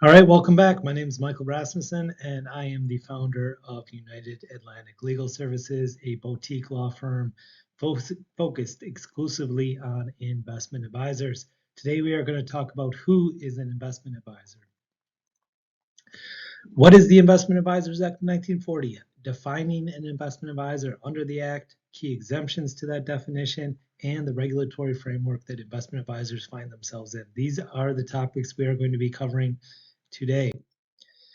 All right, welcome back. My name is Michael Rasmussen, and I am the founder of United Atlantic Legal Services, a boutique law firm focused exclusively on investment advisors. Today, we are going to talk about who is an investment advisor. What is the Investment Advisors Act of 1940? Defining an investment advisor under the Act, key exemptions to that definition, and the regulatory framework that investment advisors find themselves in. These are the topics we are going to be covering today.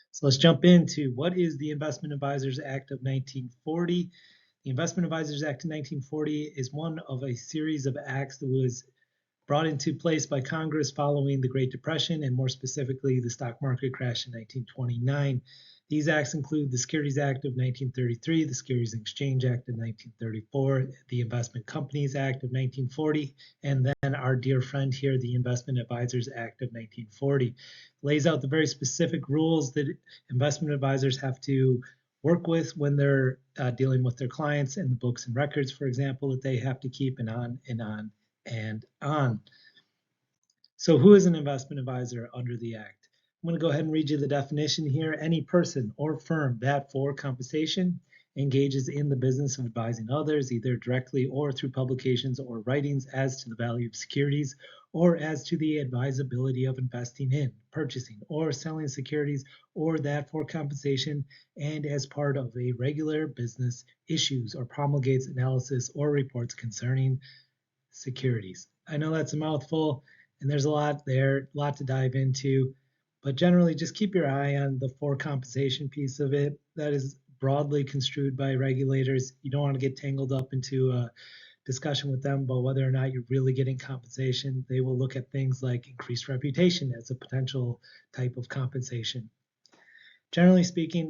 So let's jump into what is the Investment Advisors Act of 1940. The Investment Advisors Act of 1940 is one of a series of acts that was brought into place by Congress following the Great Depression and more specifically the stock market crash in 1929. These acts include the Securities Act of 1933, the Securities and Exchange Act of 1934, the Investment Companies Act of 1940, and then our dear friend here, the Investment Advisors Act of 1940. Lays out the very specific rules that investment advisors have to work with when they're dealing with their clients and the books and records, for example, that they have to keep, and on and on and on. So who is an investment advisor under the Act? I'm going to go ahead and read you the definition here. Any person or firm that for compensation engages in the business of advising others, either directly or through publications or writings as to the value of securities or as to the advisability of investing in, purchasing, or selling securities, or that for compensation and as part of a regular business issues or promulgates analysis or reports concerning securities. I know that's a mouthful and there's a lot there, a lot to dive into, but generally just keep your eye on the for compensation piece of it. That is broadly construed by regulators. You don't want to get tangled up into a discussion with them about whether or not you're really getting compensation. They will look at things like increased reputation as a potential type of compensation. Generally speaking,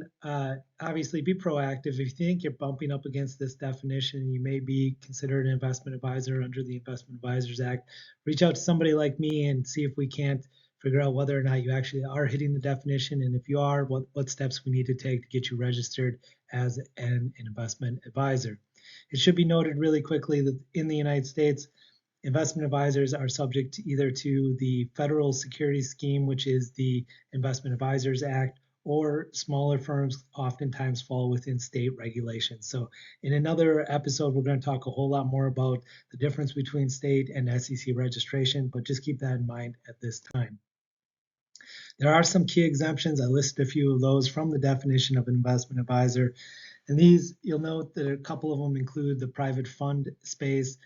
obviously be proactive. If you think you're bumping up against this definition, you may be considered an investment advisor under the Investment Advisors Act. Reach out to somebody like me and see if we can't figure out whether or not you actually are hitting the definition. And if you are, what steps we need to take to get you registered as an investment advisor. It should be noted really quickly that in the United States, investment advisors are subject either to the federal securities scheme, which is the Investment Advisors Act, or smaller firms oftentimes fall within state regulations. So in another episode, we're going to talk a whole lot more about the difference between state and SEC registration, but just keep that in mind at this time. There are some key exemptions. I listed a few of those from the definition of an investment advisor. And these, you'll note that a couple of them include the private fund space.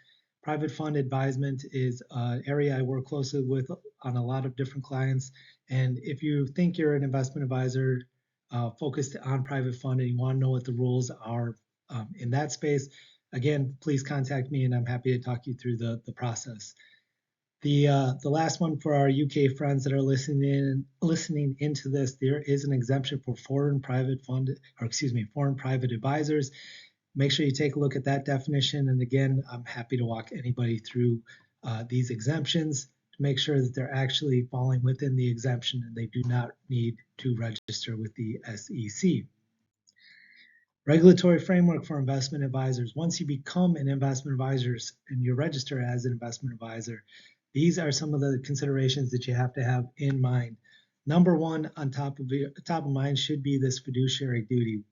Private fund advisement is an area I work closely with on a lot of different clients. And if you think you're an investment advisor focused on private fund and you want to know what the rules are in that space, again, please contact me and I'm happy to talk you through the process. The last one for our UK friends that are listening into this, there is an exemption for foreign private advisors. Make sure you take a look at that definition. And again, I'm happy to walk anybody through these exemptions to make sure that they're actually falling within the exemption and they do not need to register with the SEC. Regulatory framework for investment advisors. Once you become an investment advisor and you register as an investment advisor, these are some of the considerations that you have to have in mind. Number one, on top of mind should be this fiduciary duty.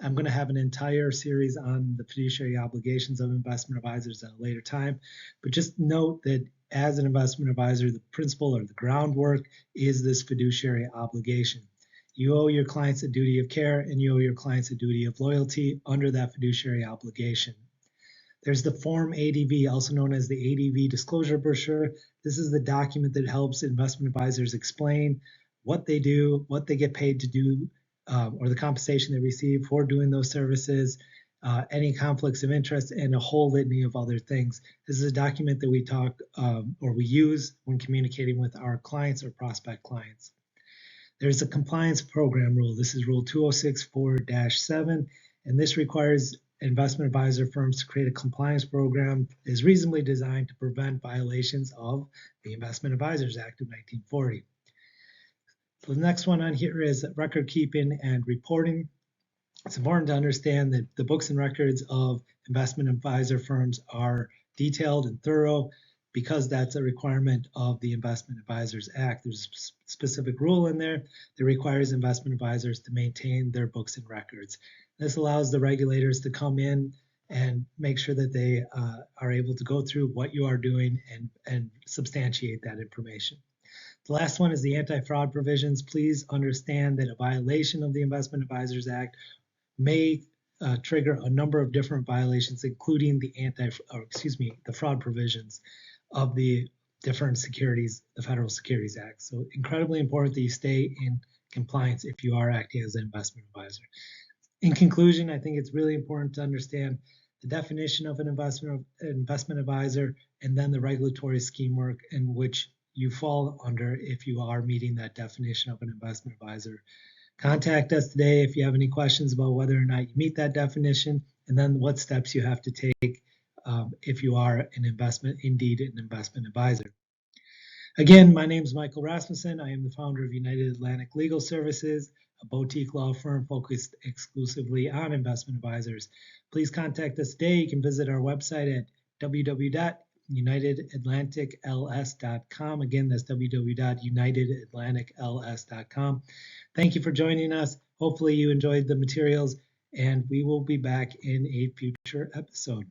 I'm going to have an entire series on the fiduciary obligations of investment advisors at a later time, but just note that as an investment advisor, the principle or the groundwork is this fiduciary obligation. You owe your clients a duty of care and you owe your clients a duty of loyalty under that fiduciary obligation. There's the Form ADV, also known as the ADV disclosure brochure. This is the document that helps investment advisors explain what they do, what they get paid to do, or the compensation they receive for doing those services, any conflicts of interest, and a whole litany of other things. This is a document that we talk or we use when communicating with our clients or prospect clients. There's a compliance program rule. This is Rule 2064-7, and this requires investment advisor firms to create a compliance program that is reasonably designed to prevent violations of the Investment Advisors Act of 1940. So the next one on here is record keeping and reporting. It's important to understand that the books and records of investment advisor firms are detailed and thorough because that's a requirement of the Investment Advisors Act. There's a specific rule in there that requires investment advisors to maintain their books and records. This allows the regulators to come in and make sure that they are able to go through what you are doing and substantiate that information. The last one is the anti-fraud provisions. Please understand that a violation of the Investment Advisors Act may trigger a number of different violations, including the fraud provisions of the different securities, the Federal Securities Act. So incredibly important that you stay in compliance if you are acting as an investment advisor. In conclusion, I think it's really important to understand the definition of an investment advisor and then the regulatory scheme work in which you fall under if you are meeting that definition of an investment advisor. Contact us today if you have any questions about whether or not you meet that definition, and then what steps you have to take if you are indeed an investment advisor. Again, my name is Michael Rasmussen. I am the founder of United Atlantic Legal Services, a boutique law firm focused exclusively on investment advisors. Please contact us today. You can visit our website at www.unitedatlanticls.com. Again, that's www.unitedatlanticls.com. Thank you for joining us. Hopefully you enjoyed the materials, and we will be back in a future episode.